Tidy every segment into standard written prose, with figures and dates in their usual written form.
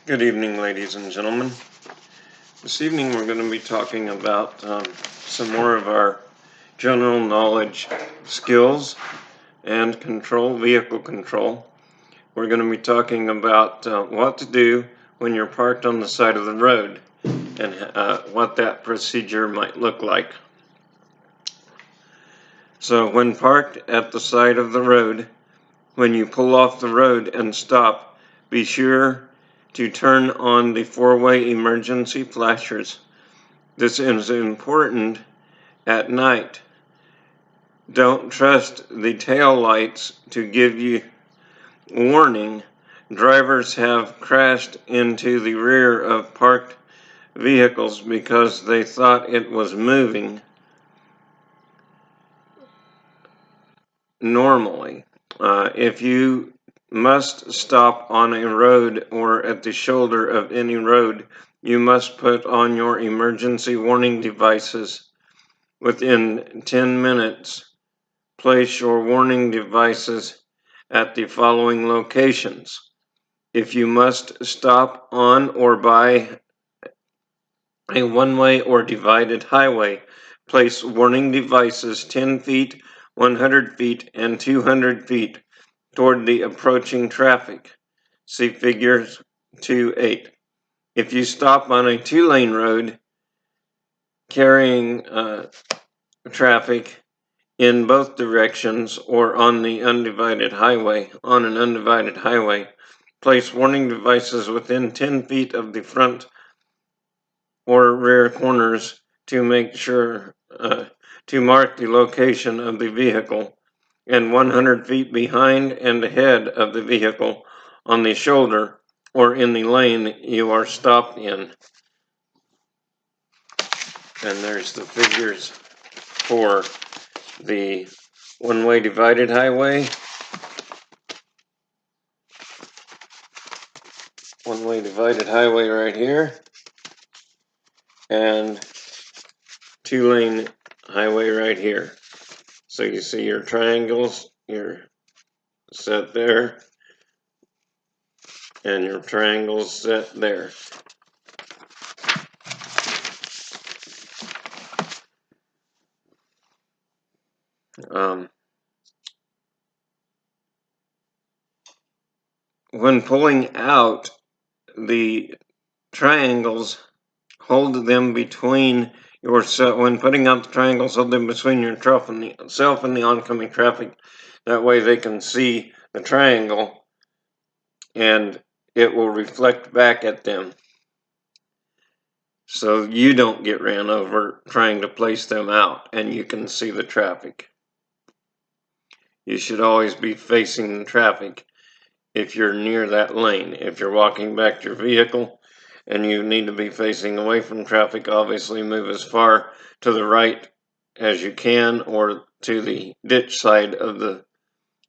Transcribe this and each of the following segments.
Good evening, ladies and gentlemen. This evening we're going to be talking about some more of our general knowledge skills and vehicle control. We're going to be talking about what to do when you're parked on the side of the road and what that procedure might look like. So when parked at the side of the road, when you pull off the road and stop, be sure to turn on the four-way emergency flashers. This is important at night. Don't trust the tail lights to give you warning. Drivers have crashed into the rear of parked vehicles because they thought it was moving normally. If you must stop on a road or at the shoulder of any road, you must put on your emergency warning devices within 10 minutes. Place your warning devices at the following locations. If you must stop on or by a one-way or divided highway, place warning devices 10 feet, 100 feet, and 200 feet toward the approaching traffic. See figures 2.8. If you stop on a two-lane road carrying traffic in both directions or on an undivided highway, place warning devices within 10 feet of the front or rear corners to make sure to mark the location of the vehicle, and 100 feet behind and ahead of the vehicle on the shoulder or in the lane you are stopped in. And there's the figures for the one-way divided highway, right here, and two-lane highway right here. So you see your triangles, you're set there, and your triangles set there. When pulling out the triangles, hold them between yourself. When putting out the triangles, hold them between yourself and the oncoming traffic. That way they can see the triangle and it will reflect back at them, so you don't get ran over trying to place them out and you can see the traffic. You should always be facing the traffic if you're near that lane. If you're walking back to your vehicle and you need to be facing away from traffic, obviously move as far to the right as you can or to the ditch side of the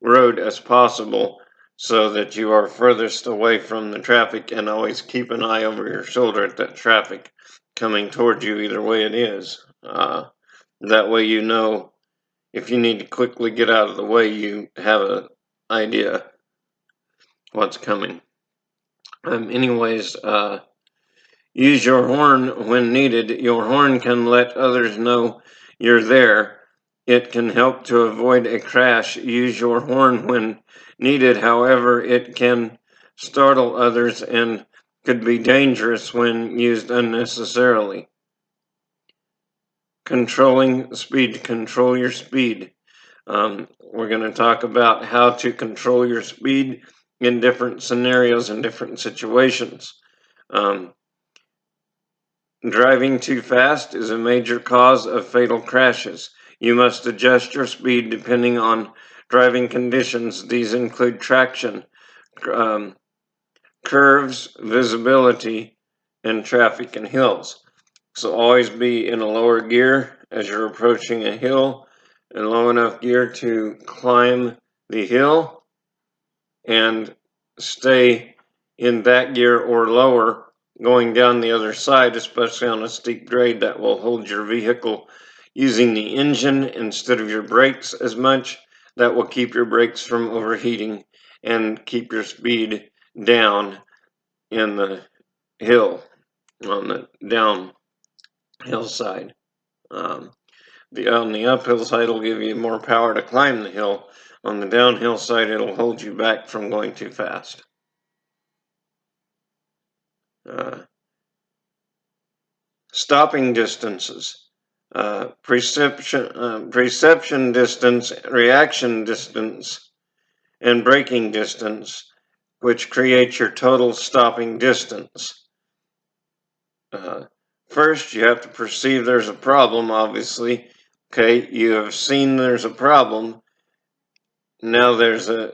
road as possible, so that you are furthest away from the traffic, and always keep an eye over your shoulder at that traffic coming towards you either way it is. That way you know if you need to quickly get out of the way, you have an idea what's coming. Anyways, use your horn when needed. Your horn can let others know you're there. It can help to avoid a crash. Use your horn when needed. However, it can startle others and could be dangerous when used unnecessarily. Controlling speed. Control your speed. We're going to talk about how to control your speed in different scenarios and different situations. Driving too fast is a major cause of fatal crashes. You must adjust your speed depending on driving conditions. These include traction, curves, visibility, and traffic and hills. So always be in a lower gear as you're approaching a hill, and low enough gear to climb the hill, and stay in that gear or lower going down the other side, especially on a steep grade. That will hold your vehicle using the engine instead of your brakes as much. That will keep your brakes from overheating and keep your speed down in the hill, on the downhill side. On the uphill side, it'll give you more power to climb the hill. On the downhill side, it'll hold you back from going too fast. Stopping distances. Preciption distance, reaction distance, and braking distance, which creates your total stopping distance. First, you have to perceive there's a problem, obviously. Okay, you have seen there's a problem. Now there's a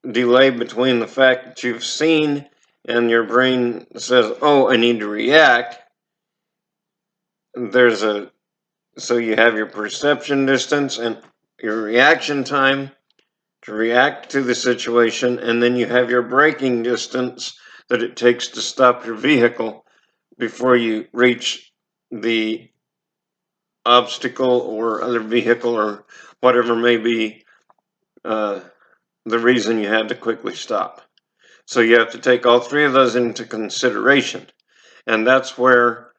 delay between the fact that you've seen and your brain says, oh, I need to react. So you have your perception distance and your reaction time to react to the situation, and then you have your braking distance that it takes to stop your vehicle before you reach the obstacle or other vehicle or whatever may be the reason you had to quickly stop. So you have to take all three of those into consideration. And that's where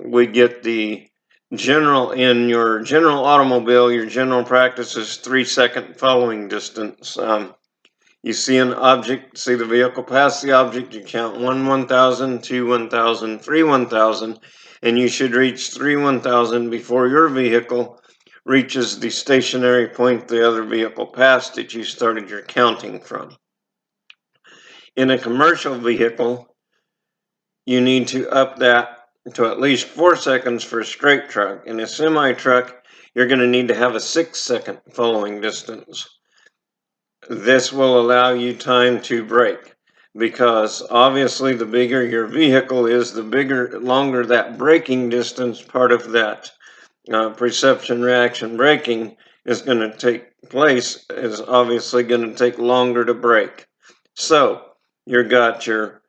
we get the general, in your general automobile, your general practice is 3-second following distance. You see an object, see the vehicle pass the object, you count 1 1000, 2 1000, 3 1000, and you should reach 3 1000 before your vehicle reaches the stationary point the other vehicle passed that you started your counting from. In a commercial vehicle, you need to up that to at least 4 seconds for a straight truck. In a semi-truck, you're going to need to have a 6-second following distance. This will allow you time to brake, because obviously the bigger your vehicle is, the longer that braking distance part of that perception reaction braking is going to take place, is obviously going to take longer to brake. So you've got your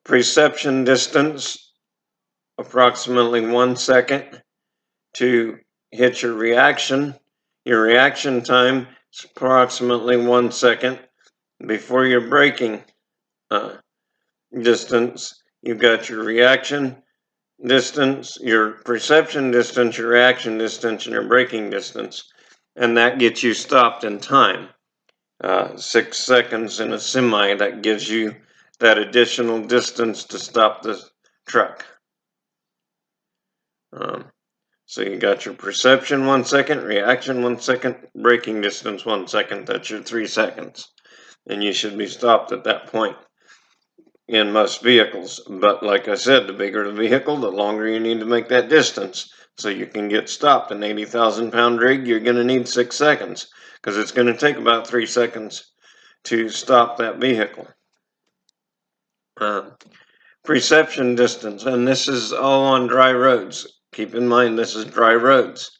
perception distance, approximately 1 second to hit your reaction. Your reaction time is approximately 1 second before your braking distance. You've got your reaction distance, your perception distance, your reaction distance, and your braking distance. And that gets you stopped in time. 6 seconds in a semi, that gives you that additional distance to stop the truck. So you got your perception 1 second, reaction 1 second, braking distance 1 second. That's your 3 seconds. And you should be stopped at that point in most vehicles. But like I said, the bigger the vehicle, the longer you need to make that distance. So you can get stopped. An 80,000 pound rig, you're going to need 6 seconds, because it's going to take about 3 seconds to stop that vehicle. Perception distance, and this is all on dry roads. Keep in mind, this is dry roads.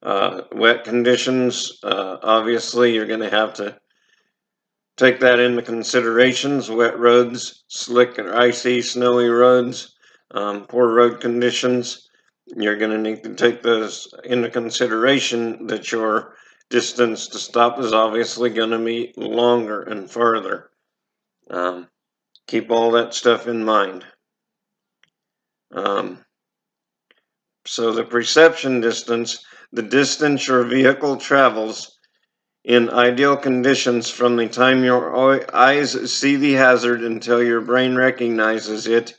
Wet conditions, obviously you're going to have to take that into considerations. Wet roads, slick or icy, snowy roads, poor road conditions. You're going to need to take those into consideration, that your distance to stop is obviously going to be longer and further. Keep all that stuff in mind. So the perception distance, the distance your vehicle travels in ideal conditions from the time your eyes see the hazard until your brain recognizes it.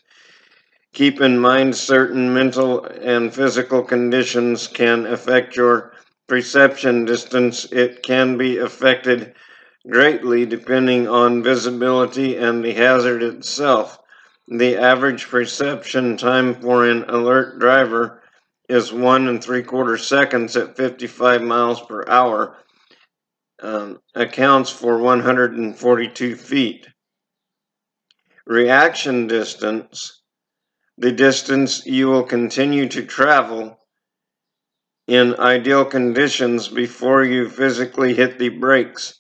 Keep in mind, certain mental and physical conditions can affect your perception distance. It can be affected greatly depending on visibility and the hazard itself. The average perception time for an alert driver is 1 3/4 seconds at 55 miles per hour. Accounts for 142 feet. Reaction distance, the distance you will continue to travel in ideal conditions before you physically hit the brakes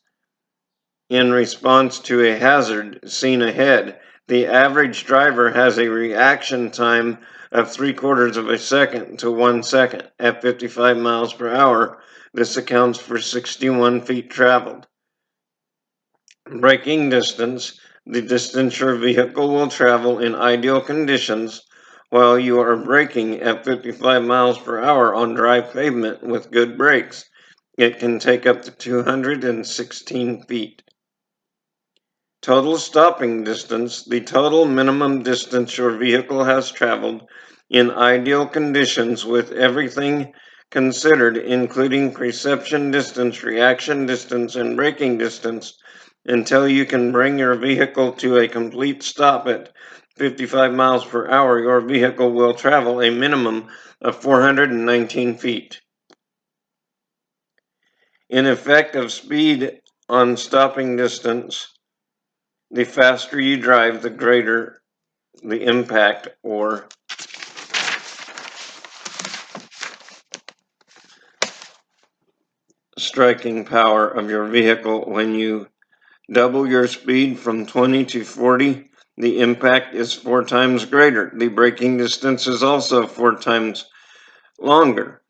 in response to a hazard seen ahead. The average driver has a reaction time of 3/4 second to 1 second at 55 miles per hour. This accounts for 61 feet traveled. Braking distance, the distance your vehicle will travel in ideal conditions while you are braking at 55 miles per hour on dry pavement with good brakes. It can take up to 216 feet. Total stopping distance, the total minimum distance your vehicle has traveled in ideal conditions with everything considered, including perception distance, reaction distance, and braking distance, until you can bring your vehicle to a complete stop at 55 miles per hour. Your vehicle will travel a minimum of 419 feet. In effective speed on stopping distance, the faster you drive, the greater the impact or striking power of your vehicle. When you double your speed from 20 to 40, the impact is 4 times greater. The braking distance is also 4 times longer.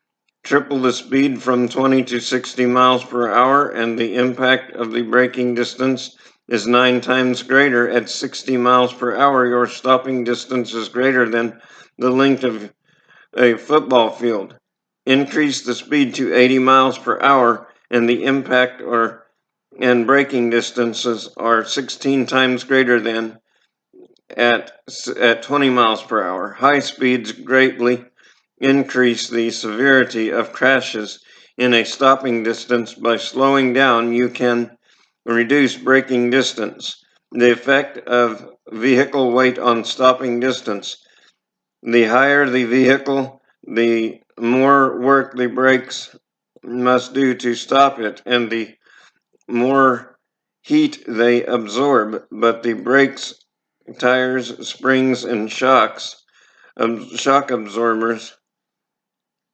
Triple the speed from 20 to 60 miles per hour, and the impact of the braking distance is 9 times greater. At 60 miles per hour, your stopping distance is greater than the length of a football field. Increase the speed to 80 miles per hour, and the impact and braking distances are 16 times greater than at 20 miles per hour. High speeds greatly increase the severity of crashes. In a stopping distance, by slowing down, you can reduce braking distance. The effect of vehicle weight on stopping distance. The higher the vehicle, the more work the brakes must do to stop it, and the more heat they absorb. But the brakes, tires, springs, and shock absorbers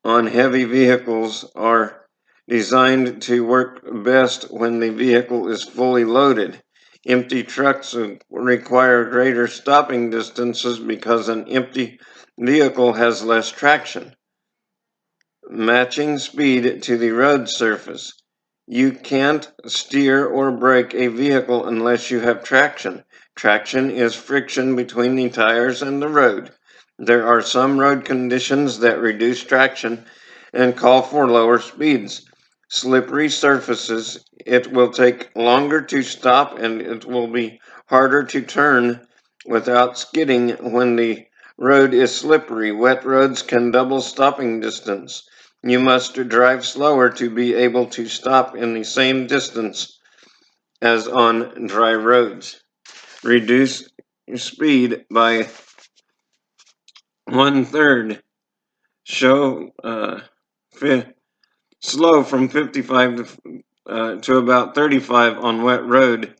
on heavy vehicles are designed to work best when the vehicle is fully loaded. Empty trucks require greater stopping distances because an empty vehicle has less traction. Matching speed to the road surface. You can't steer or brake a vehicle unless you have traction. Traction is friction between the tires and the road. There are some road conditions that reduce traction and call for lower speeds. Slippery surfaces, it will take longer to stop and it will be harder to turn without skidding when the road is slippery. Wet roads can double stopping distance. You must drive slower to be able to stop in the same distance as on dry roads. Reduce speed by 1/3. Show slow from 55 to about 35 on wet road.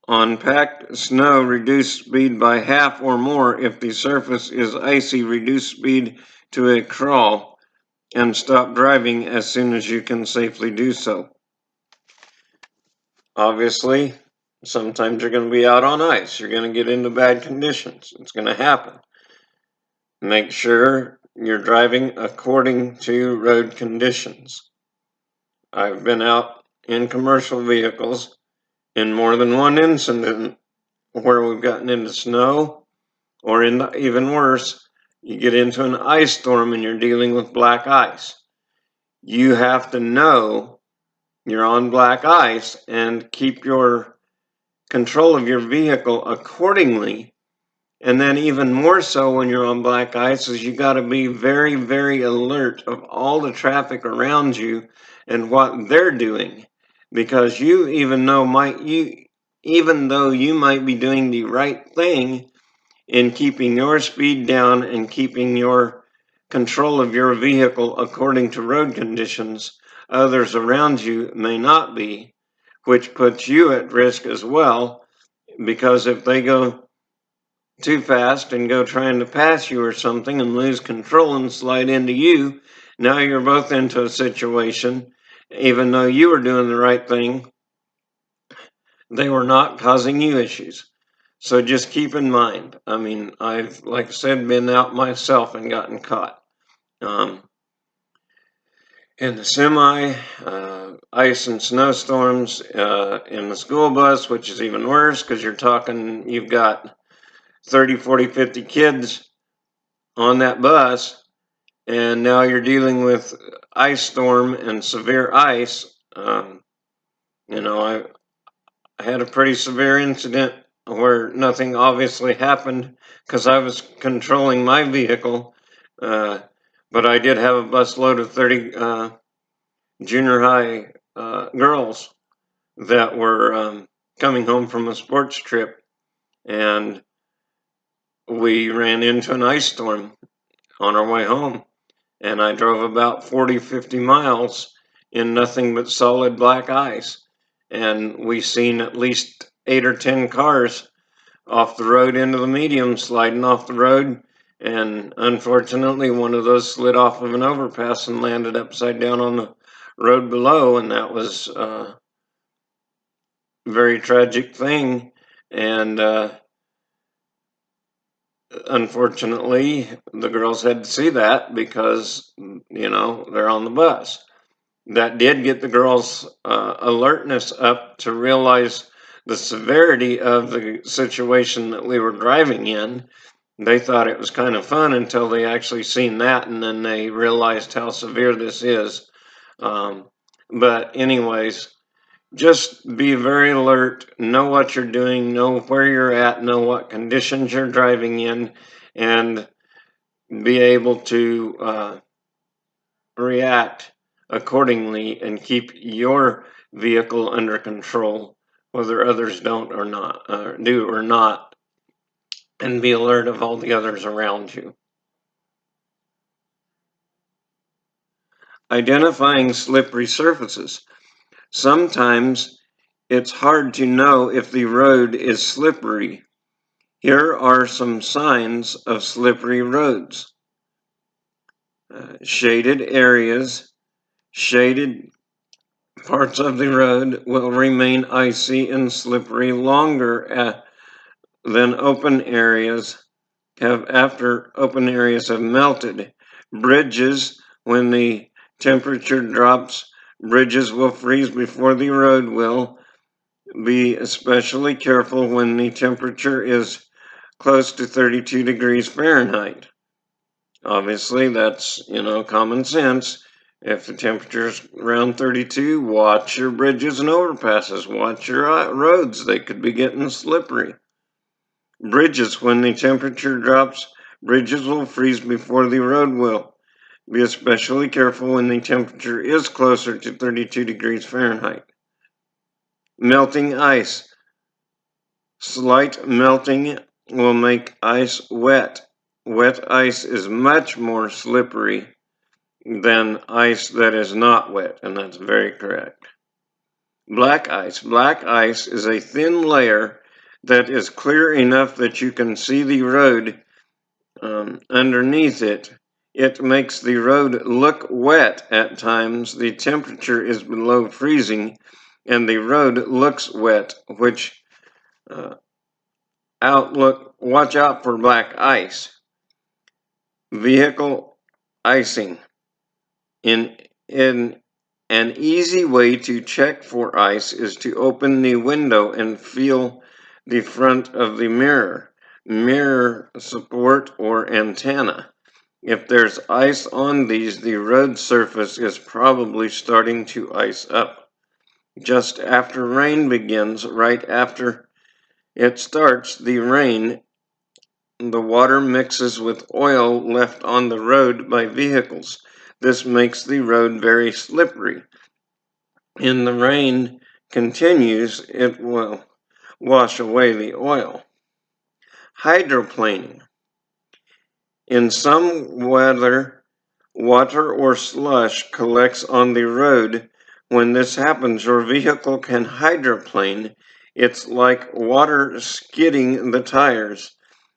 On packed snow, reduce speed by half or more. If the surface is icy, reduce speed to a crawl and stop driving as soon as you can safely do so. Obviously, sometimes you're going to be out on ice. You're going to get into bad conditions. It's going to happen. Make sure you're driving according to road conditions. I've been out in commercial vehicles in more than one incident where we've gotten into snow, or even worse, you get into an ice storm and you're dealing with black ice. You have to know you're on black ice and keep your control of your vehicle accordingly. And then even more so when you're on black ice is you got to be very, very alert of all the traffic around you and what they're doing, because even though you might be doing the right thing in keeping your speed down and keeping your control of your vehicle according to road conditions, others around you may not be, which puts you at risk as well, because if they go too fast and go trying to pass you or something and lose control and slide into you, now you're both into a situation, even though you were doing the right thing, they were not causing you issues. So just keep in mind, I mean, I've, like I said, been out myself and gotten caught. in the semi, ice and snowstorms, in the school bus, which is even worse because you've got 30, 40, 50 kids on that bus, and now you're dealing with ice storm and severe ice. I had a pretty severe incident where nothing obviously happened because I was controlling my vehicle, uh, but I did have a busload of 30 junior high girls that were coming home from a sports trip, and we ran into an ice storm on our way home. And I drove about 40, 50 miles in nothing but solid black ice. And we seen at least 8 or 10 cars off the road into the medium, sliding off the road. And unfortunately, one of those slid off of an overpass and landed upside down on the road below. And that was a very tragic thing. And unfortunately, the girls had to see that because, they're on the bus. That did get the girls' alertness up to realize the severity of the situation that we were driving in. They thought it was kind of fun until they actually seen that, and then they realized how severe this is. But anyways, just be very alert, know what you're doing, know where you're at, know what conditions you're driving in, and be able to react accordingly and keep your vehicle under control, whether others don't or not, do or not, and be alert of all the others around you. Identifying slippery surfaces. Sometimes it's hard to know if the road is slippery. Here are some signs of slippery roads. Shaded areas, shaded parts of the road will remain icy and slippery longer than open areas after open areas have melted. Bridges, when the temperature drops, bridges will freeze before the road will. Be especially careful when the temperature is close to 32 degrees Fahrenheit. Obviously, that's, common sense. If the temperature's around 32, watch your bridges and overpasses. Watch your roads. They could be getting slippery. Bridges, when the temperature drops, bridges will freeze before the road will. Be especially careful when the temperature is closer to 32 degrees Fahrenheit. Melting ice. Slight melting will make ice wet. Wet ice is much more slippery than ice that is not wet, and that's very correct. Black ice. Black ice is a thin layer that is clear enough that you can see the road underneath it. It makes the road look wet at times. The temperature is below freezing, and the road looks wet, which watch out for black ice. Vehicle icing. In an easy way to check for ice is to open the window and feel the front of the mirror support or antenna. If there's ice on these, the road surface is probably starting to ice up. Just after rain begins, right after it starts, the water mixes with oil left on the road by vehicles. This makes the road very slippery. And the rain continues, it will wash away the oil. Hydroplaning. In some weather, water or slush collects on the road. When this happens, your vehicle can hydroplane. It's like water skidding the tires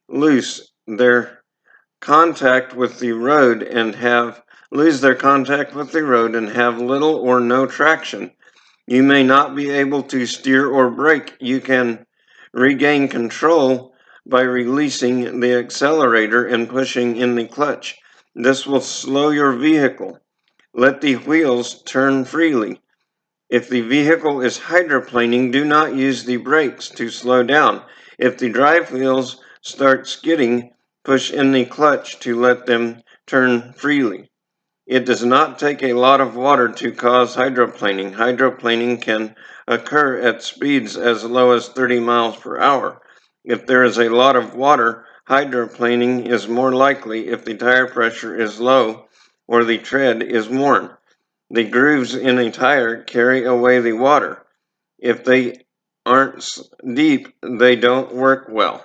loose their contact with the road and lose their contact with the road and have little or no traction. You may not be able to steer or brake. You can regain control by releasing the accelerator and pushing in the clutch. This will slow your vehicle. Let the wheels turn freely. If the vehicle is hydroplaning, do not use the brakes to slow down. If the drive wheels start skidding, push in the clutch to let them turn freely. It does not take a lot of water to cause hydroplaning. Hydroplaning can occur at speeds as low as 30 miles per hour. If there is a lot of water, hydroplaning is more likely if the tire pressure is low or the tread is worn. The grooves in a tire carry away the water. If they aren't deep, they don't work well.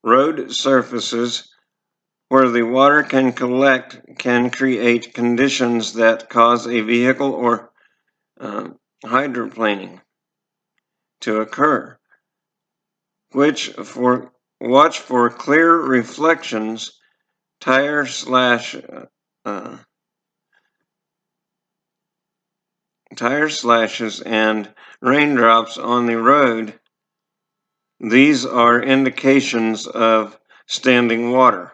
Road surfaces where the water can collect can create conditions that cause a vehicle or hydroplaning to occur. Watch for clear reflections, tire slashes, and raindrops on the road. These are indications of standing water.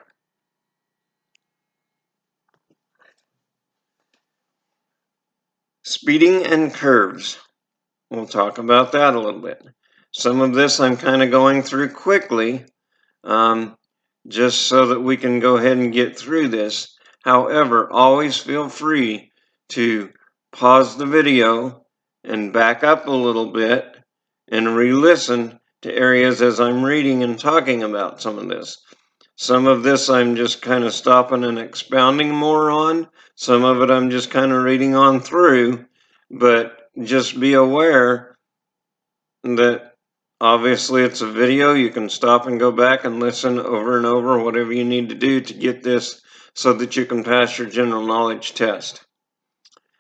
Speeding and curves. We'll talk about that a little bit. Some of this I'm kind of going through quickly, just so that we can go ahead and get through this. However, always feel free to pause the video and back up a little bit and re-listen to areas as I'm reading and talking about some of this. Some of this I'm just kind of stopping and expounding more on. Some of it I'm just kind of reading on through, but just be aware that obviously it's a video. You can stop and go back and listen over and over, whatever you need to do to get this so that you can pass your general knowledge test.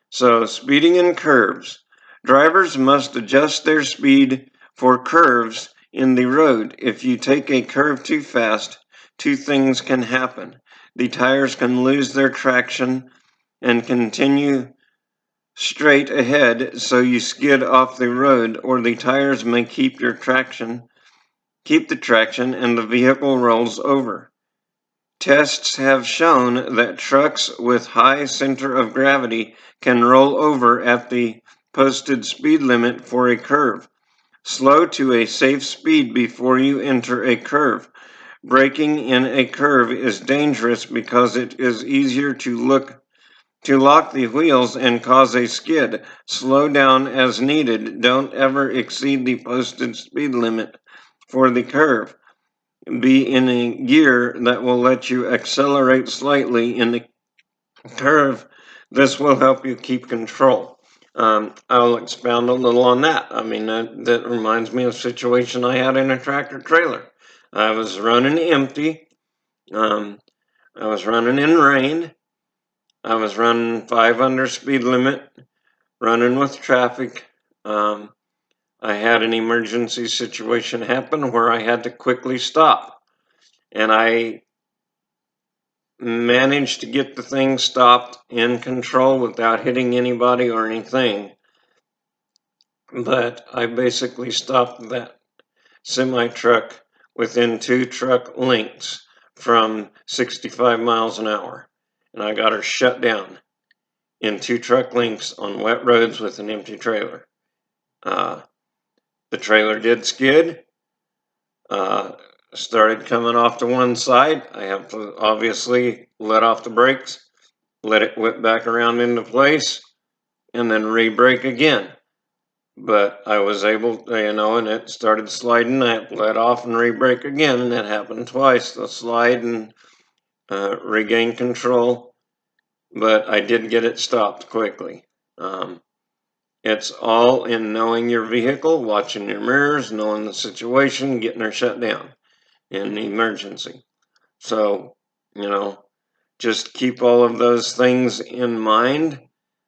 So, speeding in curves. Drivers must adjust their speed for curves in the road. If you take a curve too fast, two things can happen. The tires can lose their traction and continue straight ahead, so you skid off the road, or the tires may keep the traction and the vehicle rolls over. Tests have shown that trucks with high center of gravity can roll over at the posted speed limit for a curve. Slow to a safe speed before you enter a curve. Braking in a curve is dangerous because it is easier to lock the wheels and cause a skid. Slow down as needed. Don't ever exceed the posted speed limit for the curve. Be in a gear that will let you accelerate slightly in the curve. This will help you keep control. I'll expound a little on that. I mean, that reminds me of a situation I had in a tractor trailer. I was running empty. I was running in rain. I was running 5 under speed limit, running with traffic. I had an emergency situation happen where I had to quickly stop. And I managed to get the thing stopped in control without hitting anybody or anything. But I basically stopped that semi truck within 2 truck lengths from 65 miles an hour. And I got her shut down in 2 truck lengths on wet roads with an empty trailer. The trailer did skid, started coming off to one side. I have to obviously let off the brakes, let it whip back around into place, and then re-brake again. But I was able to, and it started sliding. I let off and re-brake again, and that happened twice. The slide and regain control, but I did get it stopped quickly. It's all in knowing your vehicle, watching your mirrors, knowing the situation, getting her shut down in the emergency. So, just keep all of those things in mind.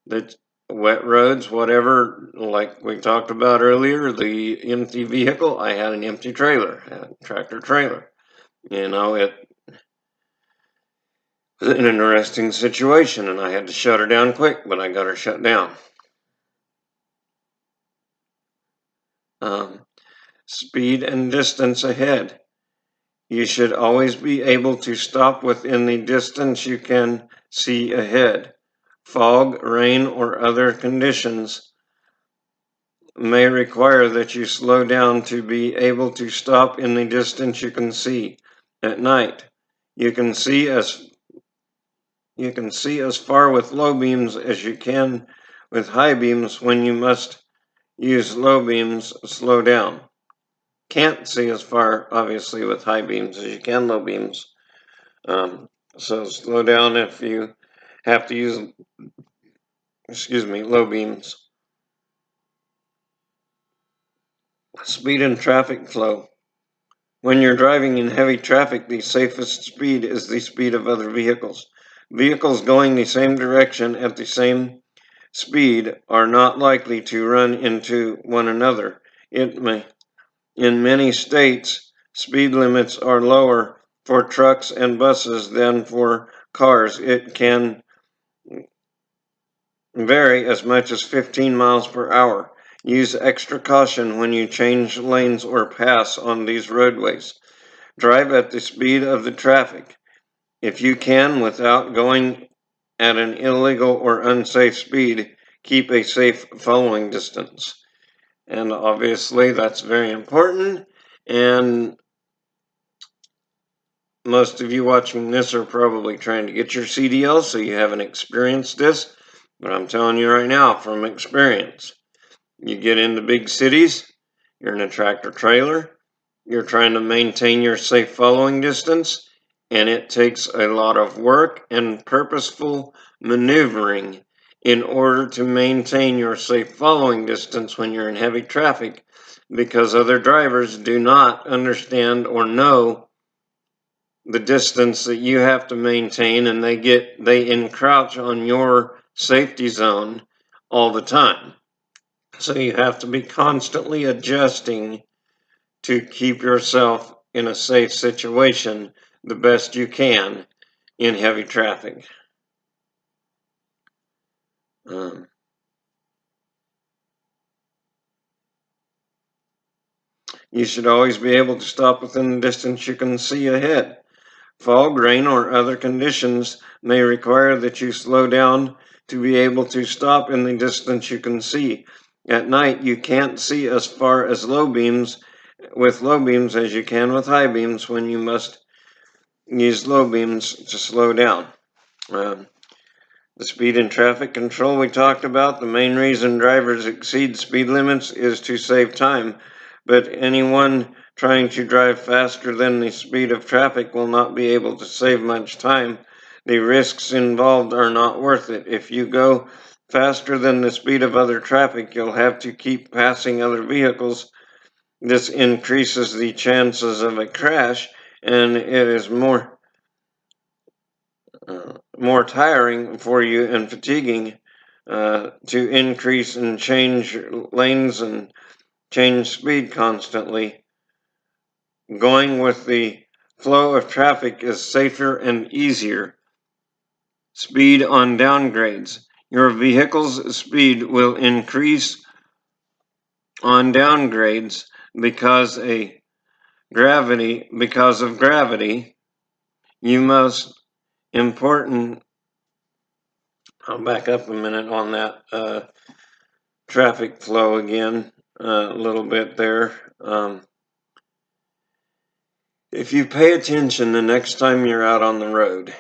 That wet roads, whatever, like we talked about earlier, the empty vehicle, I had an empty trailer, a tractor trailer. It was an interesting situation, and I had to shut her down quick, but I got her shut down. Speed and distance ahead. You should always be able to stop within the distance you can see ahead. Fog, rain, or other conditions may require that you slow down to be able to stop in the distance you can see. At night, you can see as far with low beams as you can with high beams. When you must use low beams, slow down. Can't see as far, obviously, with high beams as you can low beams. So slow down if you have to use, low beams. Speed and traffic flow. When you're driving in heavy traffic, the safest speed is the speed of other vehicles. Vehicles going the same direction at the same speed are not likely to run into one another. In many states, speed limits are lower for trucks and buses than for cars. It can vary as much as 15 miles per hour. Use extra caution when you change lanes or pass on these roadways. Drive at the speed of the traffic, if you can, without going at an illegal or unsafe speed. Keep a safe following distance. And obviously that's very important. And most of you watching this are probably trying to get your CDL, so you haven't experienced this. But I'm telling you right now from experience, you get into big cities, you're in a tractor trailer, you're trying to maintain your safe following distance, and it takes a lot of work and purposeful maneuvering in order to maintain your safe following distance when you're in heavy traffic, because other drivers do not understand or know the distance that you have to maintain, and they encroach on your safety zone all the time. So you have to be constantly adjusting to keep yourself in a safe situation the best you can in heavy traffic. You should always be able to stop within the distance you can see ahead. Fog, rain, or other conditions may require that you slow down to be able to stop in the distance you can see. At night, you can't see as far as low beams as you can with high beams when you must use low beams to slow down. The speed and traffic control we talked about. The main reason drivers exceed speed limits is to save time, but anyone trying to drive faster than the speed of traffic will not be able to save much time. The risks involved are not worth it. If you go faster than the speed of other traffic, you'll have to keep passing other vehicles. This increases the chances of a crash, and it is more tiring for you and fatiguing to increase and change lanes and change speed constantly. Going with the flow of traffic is safer and easier. Speed on downgrades. Your vehicle's speed will increase on downgrades because of gravity. You must important. I'll back up a minute on that traffic flow again a little bit there. If you pay attention the next time you're out on the road,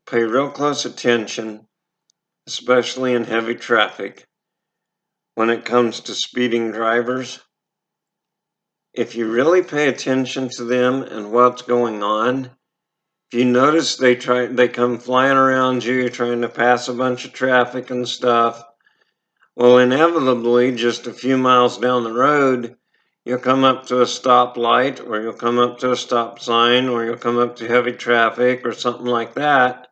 pay real close attention, especially in heavy traffic, when it comes to speeding drivers. If you really pay attention to them and what's going on, if you notice they come flying around you trying to pass a bunch of traffic and stuff, well, inevitably, just a few miles down the road, you'll come up to a stoplight, or you'll come up to a stop sign, or you'll come up to heavy traffic or something like that.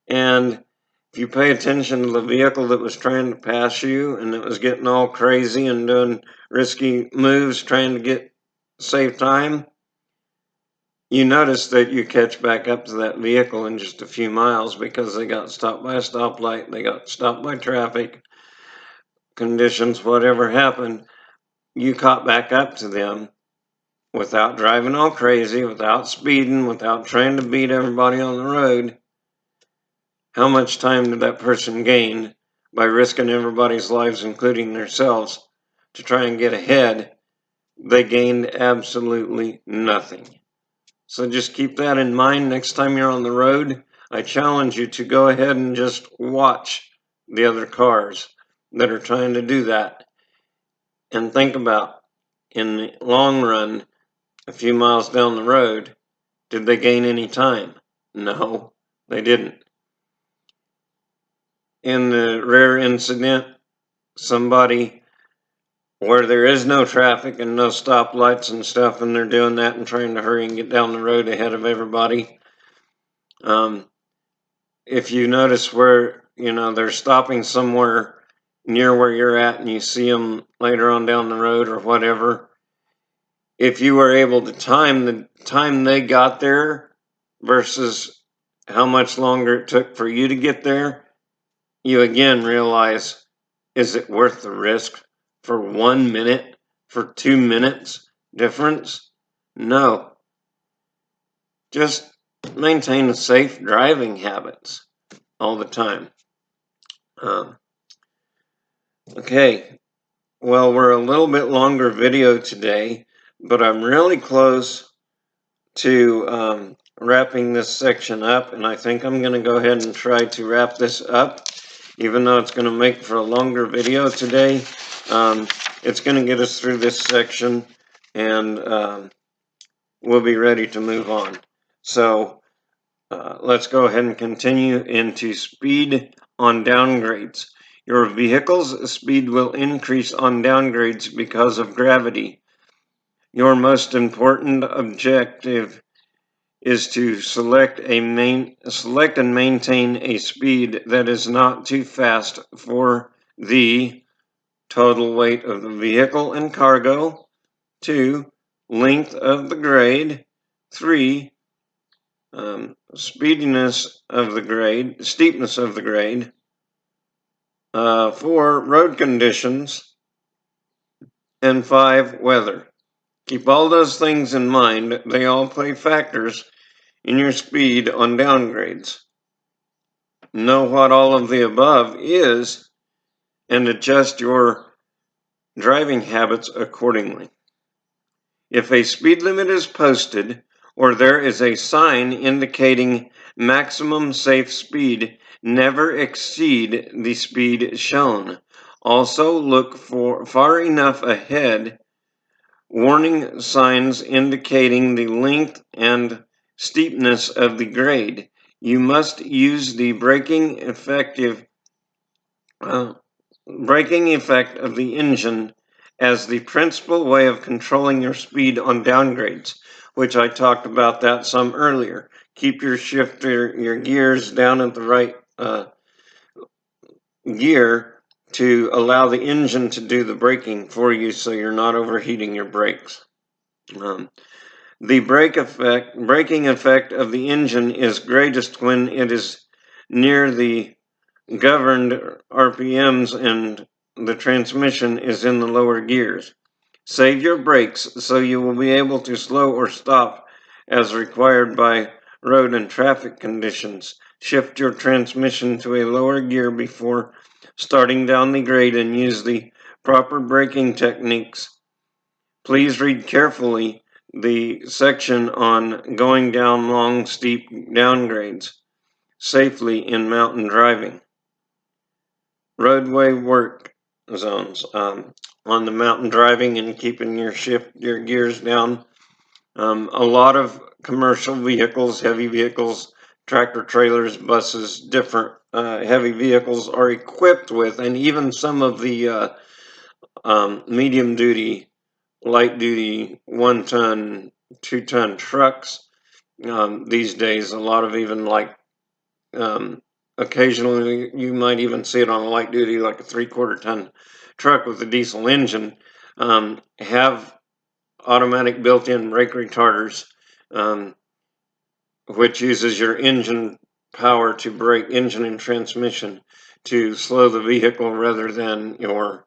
And if you pay attention to the vehicle that was trying to pass you and that was getting all crazy and doing risky moves trying to get save time, you notice that you catch back up to that vehicle in just a few miles because they got stopped by a stoplight, they got stopped by traffic conditions, whatever happened, you caught back up to them without driving all crazy, without speeding, without trying to beat everybody on the road. how much time did that person gain by risking everybody's lives, including themselves, to try and get ahead? They gained absolutely nothing. So just keep that in mind next time you're on the road. I challenge you to go ahead and just watch the other cars that are trying to do that. And think about, in the long run, a few miles down the road, did they gain any time? No, they didn't. In the rare incident, somebody where there is no traffic and no stoplights and stuff, and they're doing that and trying to hurry and get down the road ahead of everybody. If you notice where, they're stopping somewhere near where you're at and you see them later on down the road or whatever, if you were able to time the time they got there versus how much longer it took for you to get there, you again realize, is it worth the risk for 1 minute, for 2 minutes difference? No. Just maintain safe driving habits all the time. Okay, well, we're a little bit longer video today, but I'm really close to wrapping this section up, and I think I'm going to go ahead and try to wrap this up, even though it's going to make for a longer video today. It's going to get us through this section, and we'll be ready to move on. So let's go ahead and continue into speed on downgrades. Your vehicle's speed will increase on downgrades because of gravity. Your most important objective is to select and maintain a speed that is not too fast for the total weight of the vehicle and cargo, 2, length of the grade, 3, steepness of the grade, 4, road conditions, and 5, weather. Keep all those things in mind. They all play factors in your speed on downgrades. Know what all of the above is and adjust your driving habits accordingly. If a speed limit is posted or there is a sign indicating maximum safe speed, never exceed the speed shown. Also look for far enough ahead warning signs indicating the length and steepness of the grade. You must use the braking effect of the engine as the principal way of controlling your speed on downgrades, which I talked about that some earlier. Keep your shifter, your gears down at the right gear to allow the engine to do the braking for you so you're not overheating your brakes. The braking effect of the engine is greatest when it is near the governed RPMs and the transmission is in the lower gears. Save your brakes so you will be able to slow or stop as required by road and traffic conditions. Shift your transmission to a lower gear before starting down the grade and use the proper braking techniques. Please read carefully the section on going down long, steep downgrades safely in mountain driving. Roadway work zones on the mountain driving and keeping your gears down. A lot of commercial vehicles, heavy vehicles, tractor trailers, buses, different heavy vehicles are equipped with, and even some of the medium duty, light duty 1-ton, 2-ton trucks these days. A lot of even like occasionally you might even see it on a light duty, like a 3/4 ton truck with a diesel engine, have automatic built-in brake retarders, which uses your engine power to brake, engine and transmission, to slow the vehicle rather than your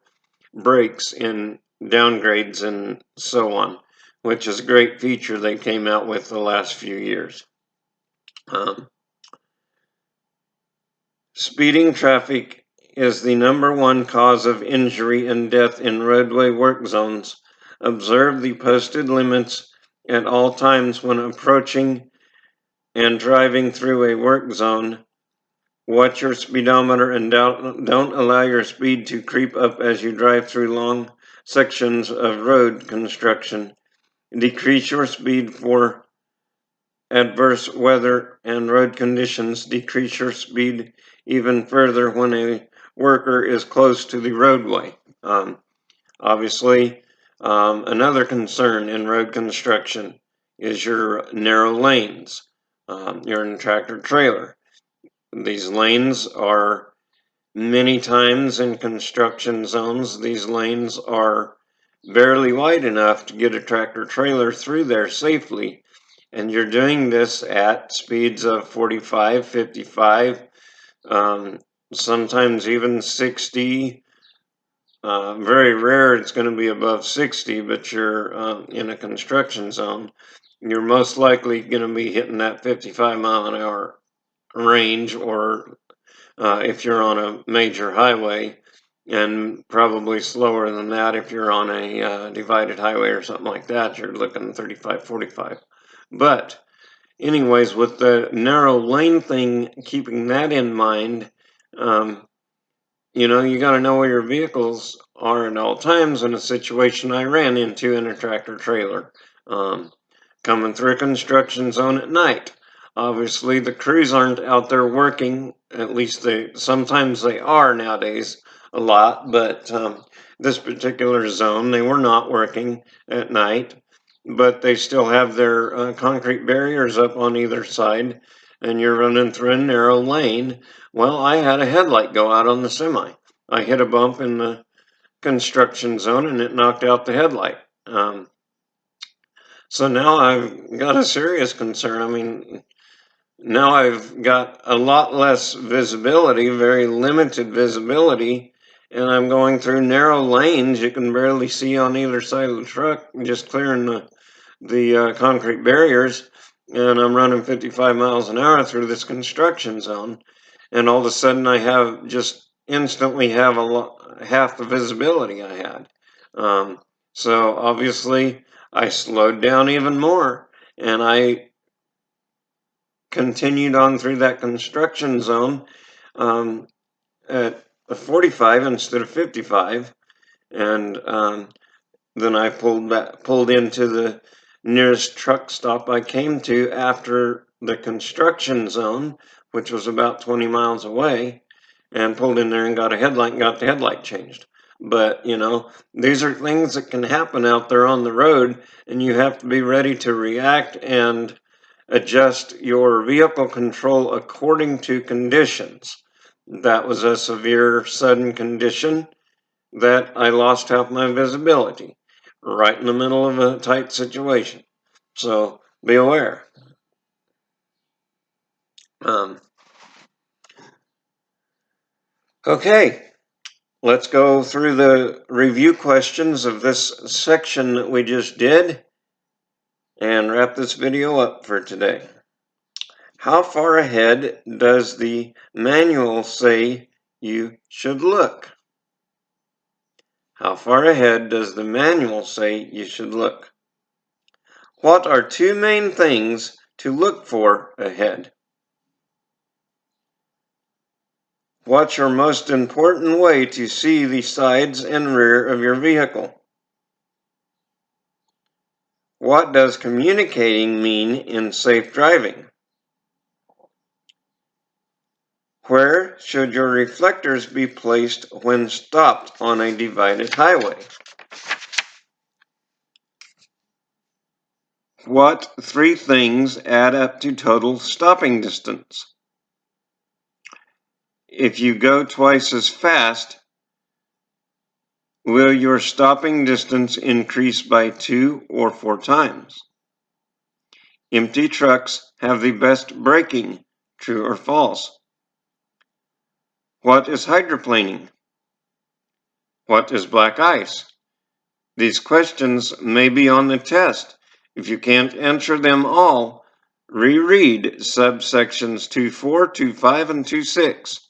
brakes in downgrades and so on, which is a great feature they came out with the last few years. Speeding traffic is the #1 cause of injury and death in roadway work zones. Observe the posted limits at all times when approaching and driving through a work zone. Watch your speedometer and don't allow your speed to creep up as you drive through long sections of road construction. Decrease your speed for adverse weather and road conditions. Decrease your speed even further when a worker is close to the roadway. Obviously, another concern in road construction is your narrow lanes. You're in a tractor trailer. These lanes are many times in construction zones, these lanes are barely wide enough to get a tractor trailer through there safely. And you're doing this at speeds of 45, 55, sometimes even 60. Very rare it's going to be above 60, but you're in a construction zone. You're most likely going to be hitting that 55 mile an hour range, or if you're on a major highway, and probably slower than that if you're on a divided highway or something like that. You're looking 35, 45. But anyways, with the narrow lane thing, keeping that in mind, you got to know where your vehicles are at all times. In a situation I ran into in a tractor trailer, coming through a construction zone at night. Obviously, the crews aren't out there working. At least sometimes they are nowadays, a lot. But this particular zone, they were not working at night, but they still have their concrete barriers up on either side, and you're running through a narrow lane. Well, I had a headlight go out on the semi. I hit a bump in the construction zone, and it knocked out the headlight. So now I've got a serious concern. I mean, now I've got a lot less visibility, very limited visibility, and I'm going through narrow lanes you can barely see on either side of the truck, just clearing the concrete barriers, and I'm running 55 miles an hour through this construction zone, and all of a sudden I have just instantly have half the visibility I had. So obviously I slowed down even more, and I continued on through that construction zone at 45 instead of 55, and then I pulled into the nearest truck stop I came to after the construction zone, which was about 20 miles away, and pulled in there and got a headlight and got the headlight changed. But, these are things that can happen out there on the road, and you have to be ready to react and adjust your vehicle control according to conditions. That was a severe, sudden condition that I lost half my visibility right in the middle of a tight situation. So be aware. Okay, let's go through the review questions of this section that we just did and wrap this video up for today. How far ahead does the manual say you should look? How far ahead does the manual say you should look? What are two main things to look for ahead? What's your most important way to see the sides and rear of your vehicle? What does communicating mean in safe driving? Where should your reflectors be placed when stopped on a divided highway? What three things add up to total stopping distance? If you go twice as fast, will your stopping distance increase by 2 or 4 times? Empty trucks have the best braking, true or false? What is hydroplaning? What is black ice? These questions may be on the test. If you can't answer them all, reread subsections 2.4, 2.5, and 2.6.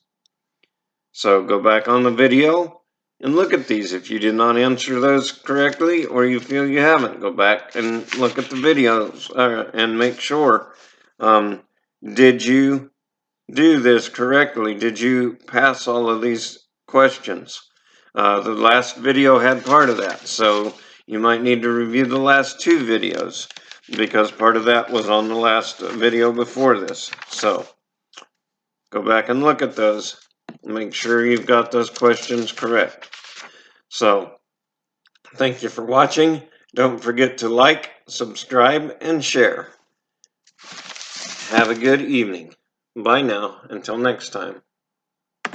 So go back on the video and look at these. If you did not answer those correctly, or you feel you haven't, go back and look at the videos and make sure. Did you do this correctly? Did you pass all of these questions? The last video had part of that, so you might need to review the last two videos because part of that was on the last video before this. So go back and look at those. Make sure you've got those questions correct. So thank you for watching. Don't forget to like, subscribe, and share. Have a good evening. Bye now. Until next time.